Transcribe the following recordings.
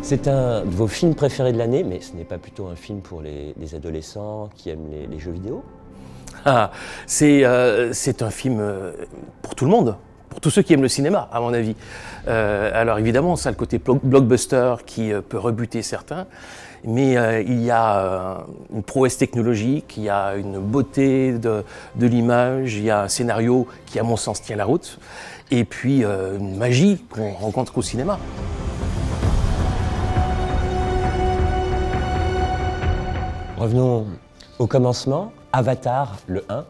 C'est un de vos films préférés de l'année, mais ce n'est pas plutôt un film pour les adolescents qui aiment les jeux vidéo? C'est un film pour tout le monde, pour tous ceux qui aiment le cinéma, à mon avis. Alors évidemment, ça a le côté blockbuster qui peut rebuter certains, mais il y a une prouesse technologique, il y a une beauté de l'image, il y a un scénario qui, à mon sens, tient la route, et puis une magie qu'on rencontre qu'au cinéma. Revenons au commencement. Avatar, le 1.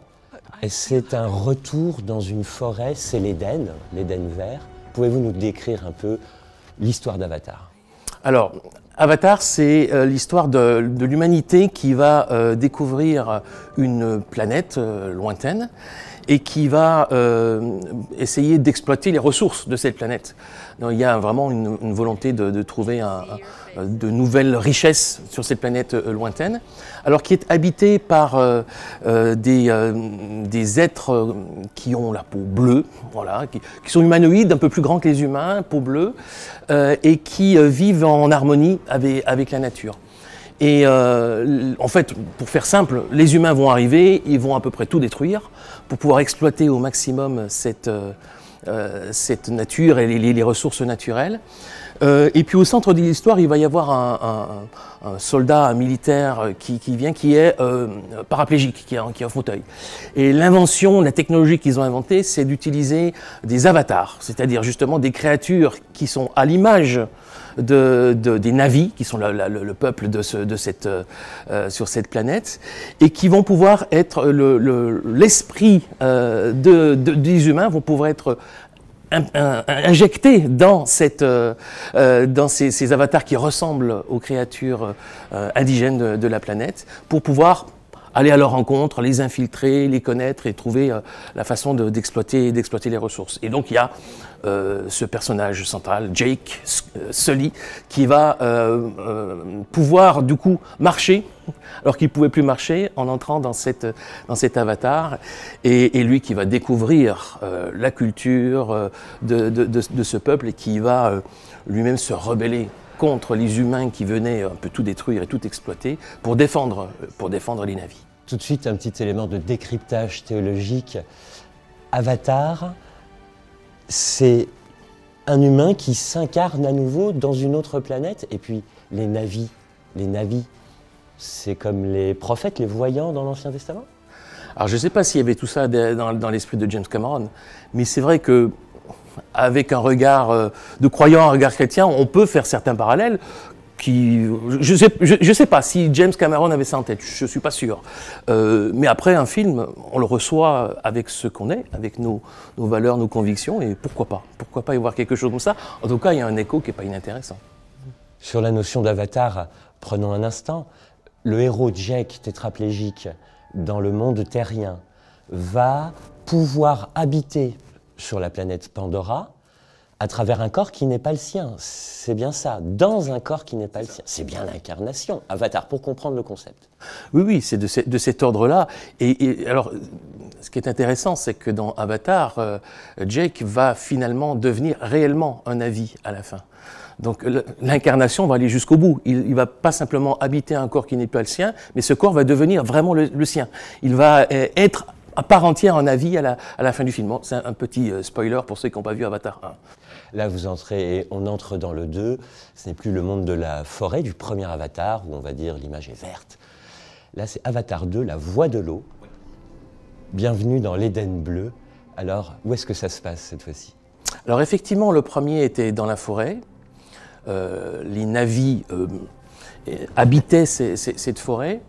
C'est un retour dans une forêt, c'est l'Éden, l'Éden vert. Pouvez-vous nous décrire un peu l'histoire d'Avatar? Alors, Avatar, c'est l'histoire de l'humanité qui va découvrir une planète lointaine et qui va essayer d'exploiter les ressources de cette planète. Donc, il y a vraiment une volonté de trouver de nouvelles richesses sur cette planète lointaine, alors qui est habitée par des êtres qui ont la peau bleue, voilà, qui sont humanoïdes, un peu plus grands que les humains, peau bleue, et qui vivent en harmonie avec la nature. Et en fait, pour faire simple, les humains vont arriver, ils vont à peu près tout détruire pour pouvoir exploiter au maximum cette nature et les ressources naturelles. Et puis au centre de l'histoire, il va y avoir un soldat, un militaire qui vient, qui est paraplégique, qui est en fauteuil. Et l'invention, la technologie qu'ils ont inventée, c'est d'utiliser des avatars, c'est-à-dire justement des créatures qui sont à l'image des Na'vi, qui sont le peuple sur cette planète, et qui vont pouvoir être l'esprit des humains, vont pouvoir être injectés dans ces avatars qui ressemblent aux créatures indigènes de la planète, pour pouvoir aller à leur rencontre, les infiltrer, les connaître et trouver la façon d'exploiter les ressources. Et donc il y a ce personnage central, Jake Sully, qui va pouvoir du coup marcher, alors qu'il ne pouvait plus marcher, en entrant dans cet avatar, et lui qui va découvrir la culture de ce peuple et qui va lui-même se rebeller contre les humains qui venaient un peu tout détruire et tout exploiter pour défendre les Na'vi. Tout de suite, un petit élément de décryptage théologique. Avatar, c'est un humain qui s'incarne à nouveau dans une autre planète. Et puis, les Na'vi, c'est comme les prophètes, les voyants dans l'Ancien Testament? Alors, je ne sais pas s'il y avait tout ça dans l'esprit de James Cameron, mais c'est vrai que avec un regard de croyant, un regard chrétien, on peut faire certains parallèles je sais pas si James Cameron avait ça en tête, je suis pas sûr. Mais après, un film, on le reçoit avec ce qu'on est, avec nos valeurs, nos convictions, et pourquoi pas y voir quelque chose comme ça. En tout cas, il y a un écho qui est pas inintéressant. Sur la notion d'avatar, prenons un instant. Le héros Jake, tétraplégique, dans le monde terrien, va pouvoir habiter sur la planète Pandora à travers un corps qui n'est pas le sien. C'est bien ça, dans un corps qui n'est pas le sien. C'est bien l'incarnation, Avatar, pour comprendre le concept. Oui, c'est de cet ordre-là. Et alors, ce qui est intéressant, c'est que dans Avatar, Jake va finalement devenir réellement un Na'vi à la fin. Donc l'incarnation va aller jusqu'au bout. Il ne va pas simplement habiter un corps qui n'est pas le sien, mais ce corps va devenir vraiment le sien. Il va être à part entière un Na'vi à la fin du film. Bon, c'est un petit spoiler pour ceux qui n'ont pas vu Avatar 1. Là, vous entrez et on entre dans le 2. Ce n'est plus le monde de la forêt, du premier Avatar, où on va dire l'image est verte. Là, c'est Avatar 2, la voie de l'eau. Bienvenue dans l'Éden bleu. Alors, où est-ce que ça se passe cette fois-ci? Alors effectivement, le premier était dans la forêt. Les Na'vi habitaient cette forêt.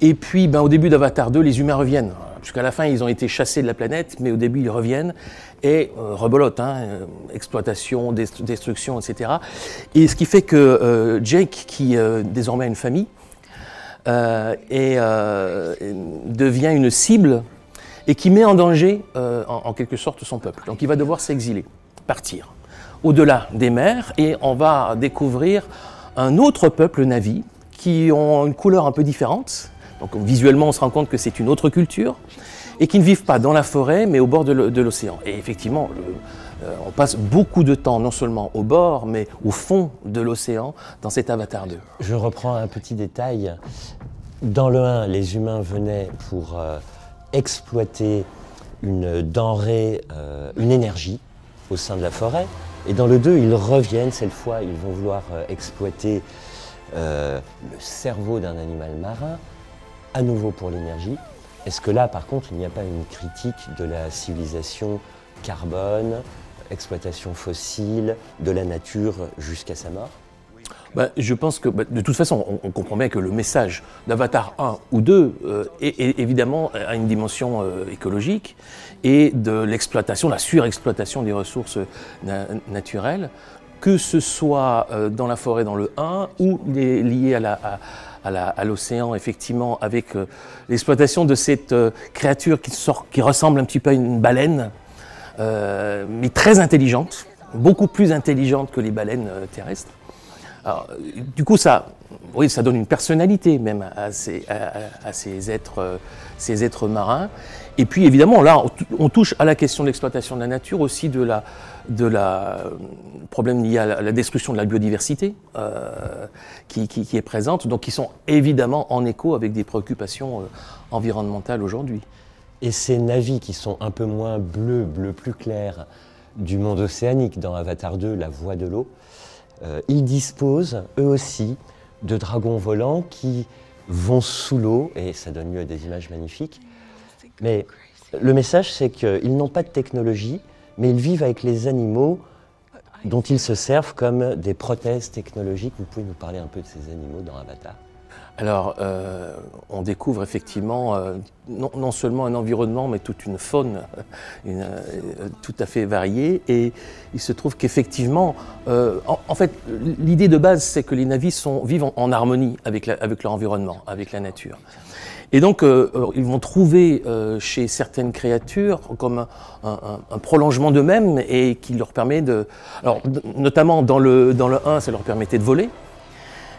Et puis, au début d'Avatar 2, les humains reviennent. Jusqu'à la fin, ils ont été chassés de la planète, mais au début, ils reviennent. Et rebelote, exploitation, destruction, etc. Et ce qui fait que Jake, qui désormais a une famille, devient une cible et qui met en danger, en quelque sorte, son peuple. Donc il va devoir s'exiler, partir au-delà des mers, et on va découvrir un autre peuple Na'vi qui ont une couleur un peu différente. Donc visuellement, on se rend compte que c'est une autre culture, et qui ne vivent pas dans la forêt, mais au bord de l'océan. Et effectivement, On passe beaucoup de temps, non seulement au bord, mais au fond de l'océan, dans cet Avatar 2. Je reprends un petit détail. Dans le 1, les humains venaient pour exploiter une denrée, une énergie au sein de la forêt. Et dans le 2, ils reviennent, cette fois, ils vont vouloir exploiter le cerveau d'un animal marin, à nouveau pour l'énergie. Est-ce que là, par contre, il n'y a pas une critique de la civilisation carbone, exploitation fossile, de la nature jusqu'à sa mort? Je pense que, de toute façon, on comprend bien que le message d'Avatar 1 ou 2 évidemment a une dimension écologique et de l'exploitation, la surexploitation des ressources naturelles, que ce soit dans la forêt dans le 1 ou lié à l'océan, effectivement, avec l'exploitation de cette créature qui ressemble un petit peu à une baleine, mais très intelligente, beaucoup plus intelligente que les baleines terrestres. Alors, du coup, ça donne une personnalité même à ces êtres marins. Et puis évidemment, là, on touche à la question de l'exploitation de la nature, aussi de la problème lié à la destruction de la biodiversité qui est présente, donc qui sont évidemment en écho avec des préoccupations environnementales aujourd'hui. Et ces navis qui sont un peu moins bleu plus clair du monde océanique dans Avatar 2, la voie de l'eau, ils disposent, eux aussi, de dragons volants qui vont sous l'eau, et ça donne lieu à des images magnifiques. Mais le message, c'est qu'ils n'ont pas de technologie, mais ils vivent avec les animaux dont ils se servent comme des prothèses technologiques. Vous pouvez nous parler un peu de ces animaux dans Avatar? Alors, on découvre effectivement non seulement un environnement, mais toute une faune tout à fait variée. Et il se trouve qu'effectivement, en fait, l'idée de base, c'est que les navis vivent en harmonie avec leur environnement, avec la nature. Et donc, ils vont trouver chez certaines créatures comme un prolongement d'eux-mêmes et qui leur permet de... Alors, notamment dans le 1, ça leur permettait de voler.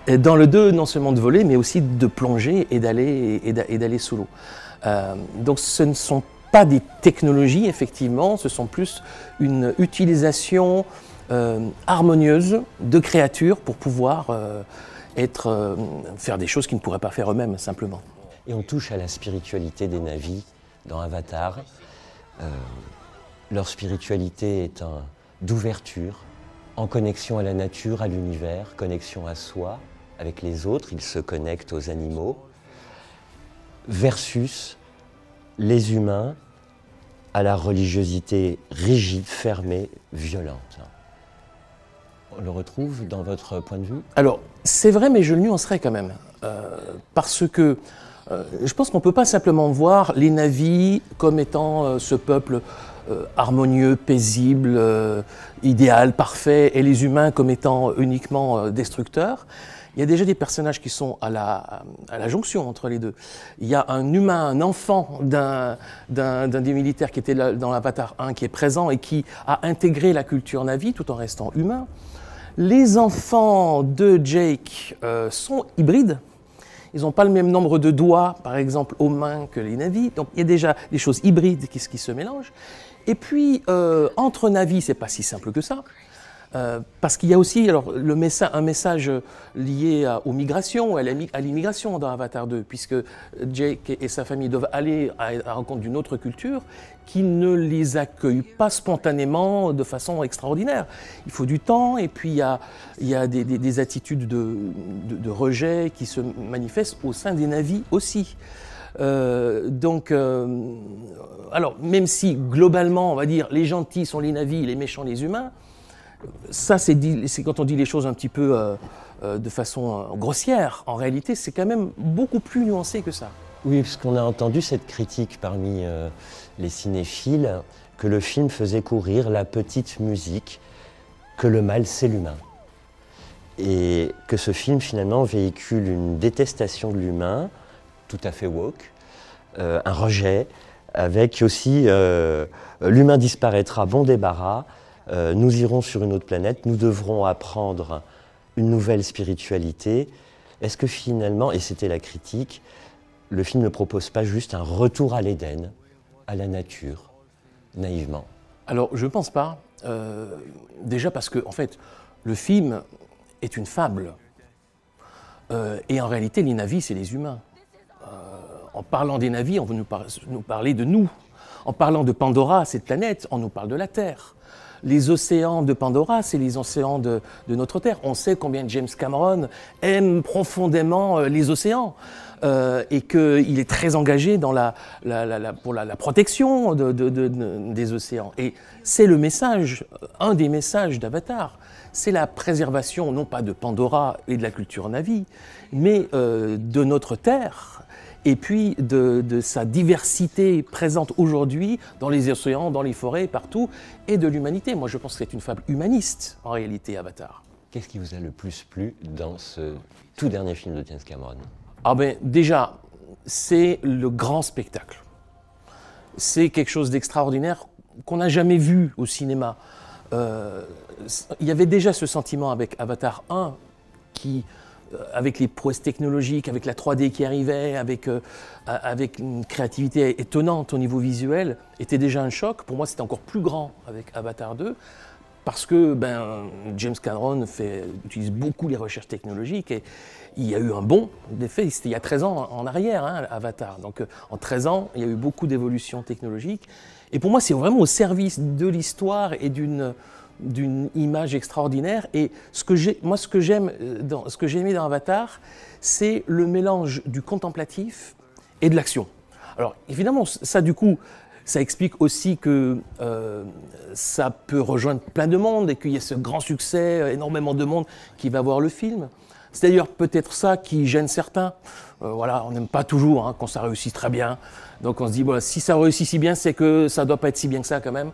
Et dans le 2, non seulement de voler, mais aussi de plonger et d'aller sous l'eau. Donc ce ne sont pas des technologies, effectivement, ce sont plus une utilisation harmonieuse de créatures pour pouvoir faire des choses qu'ils ne pourraient pas faire eux-mêmes, simplement. Et on touche à la spiritualité des navis dans Avatar. Leur spiritualité est d'ouverture, en connexion à la nature, à l'univers, connexion à soi, avec les autres, ils se connectent aux animaux, versus les humains à la religiosité rigide, fermée, violente. On le retrouve dans votre point de vue? Alors, c'est vrai, mais je le nuancerais quand même, parce que je pense qu'on ne peut pas simplement voir les navis comme étant ce peuple harmonieux, paisible, idéal, parfait, et les humains comme étant uniquement destructeurs. Il y a déjà des personnages qui sont à la jonction entre les deux. Il y a un humain, un enfant d'un des militaires qui était là dans l'Avatar 1 qui est présent et qui a intégré la culture Na'vi tout en restant humain. Les enfants de Jake sont hybrides. Ils n'ont pas le même nombre de doigts, par exemple, aux mains que les Na'vi. Donc il y a déjà des choses hybrides qui se mélangent. Et puis, entre Na'vi, c'est pas si simple que ça. Parce qu'il y a aussi alors, un message lié aux migrations, à l'immigration dans Avatar 2, puisque Jake et sa famille doivent aller à la rencontre d'une autre culture qui ne les accueille pas spontanément de façon extraordinaire. Il faut du temps, et puis il y a des attitudes de rejet qui se manifestent au sein des Na'vi aussi. Alors, même si globalement, on va dire, les gentils sont les Na'vi, les méchants les humains, ça c'est quand on dit les choses un petit peu de façon grossière. En réalité, c'est quand même beaucoup plus nuancé que ça. Oui, parce qu'on a entendu cette critique parmi les cinéphiles, que le film faisait courir la petite musique, que le mal c'est l'humain. Et que ce film finalement véhicule une détestation de l'humain, tout à fait woke, un rejet, avec aussi l'humain disparaîtra, bon débarras, nous irons sur une autre planète, nous devrons apprendre une nouvelle spiritualité. Est-ce que finalement, et c'était la critique, le film ne propose pas juste un retour à l'Éden, à la nature, naïvement? Alors, je ne pense pas. Déjà parce que, en fait, le film est une fable. Et en réalité, les Na'vi, c'est les humains. En parlant des Na'vi, on veut nous parler de nous. En parlant de Pandora, cette planète, on nous parle de la Terre. Les océans de Pandora, c'est les océans de notre Terre. On sait combien James Cameron aime profondément les océans et qu'il est très engagé dans pour la protection des océans. Et c'est le message, un des messages d'Avatar. C'est la préservation, non pas de Pandora et de la culture Na'vi, mais de notre Terre, et puis de sa diversité présente aujourd'hui dans les océans, dans les forêts, partout, et de l'humanité. Moi, je pense que c'est une fable humaniste, en réalité, Avatar. Qu'est-ce qui vous a le plus plu dans ce tout dernier film de James Cameron? Ah ben, déjà, c'est le grand spectacle. C'est quelque chose d'extraordinaire qu'on n'a jamais vu au cinéma. Il y avait déjà ce sentiment avec Avatar 1 qui, avec les prouesses technologiques, avec la 3D qui arrivait, avec une créativité étonnante au niveau visuel, était déjà un choc. Pour moi, c'était encore plus grand avec Avatar 2, parce que James Cameron utilise beaucoup les recherches technologiques, et il y a eu un bond d'effet. C'était il y a 13 ans en arrière, hein, Avatar. Donc en 13 ans, il y a eu beaucoup d'évolutions technologiques. Et pour moi, c'est vraiment au service de l'histoire et d'une image extraordinaire. Et ce que j'aimais dans Avatar, c'est le mélange du contemplatif et de l'action. Alors évidemment, ça du coup, ça explique aussi que ça peut rejoindre plein de monde et qu'il y a ce grand succès, énormément de monde qui va voir le film. C'est d'ailleurs peut-être ça qui gêne certains. Voilà, on n'aime pas toujours quand ça réussit très bien. Donc on se dit, voilà, si ça réussit si bien, c'est que ça ne doit pas être si bien que ça quand même.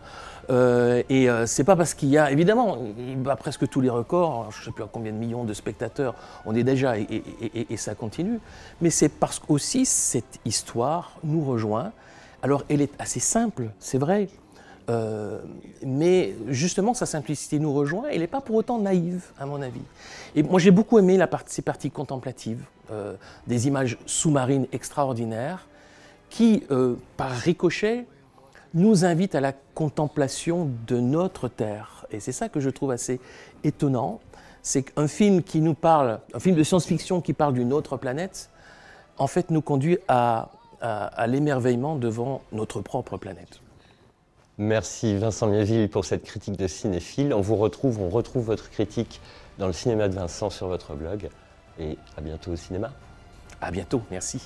C'est pas parce qu'il y a, évidemment, il bat presque tous les records, je ne sais plus à combien de millions de spectateurs on est déjà, et ça continue. Mais c'est parce qu'aussi cette histoire nous rejoint. Alors elle est assez simple, c'est vrai. Mais justement, sa simplicité nous rejoint. Elle n'est pas pour autant naïve, à mon avis. Et moi, j'ai beaucoup aimé ces parties contemplatives, des images sous-marines extraordinaires, qui, par ricochet, nous invitent à la contemplation de notre Terre. Et c'est ça que je trouve assez étonnant. C'est qu'un film qui nous parle, un film de science-fiction qui parle d'une autre planète, en fait, nous conduit à l'émerveillement devant notre propre planète. Merci Vincent Miéville pour cette critique de cinéphile. On retrouve votre critique dans le cinéma de Vincent sur votre blog. Et à bientôt au cinéma. À bientôt, merci.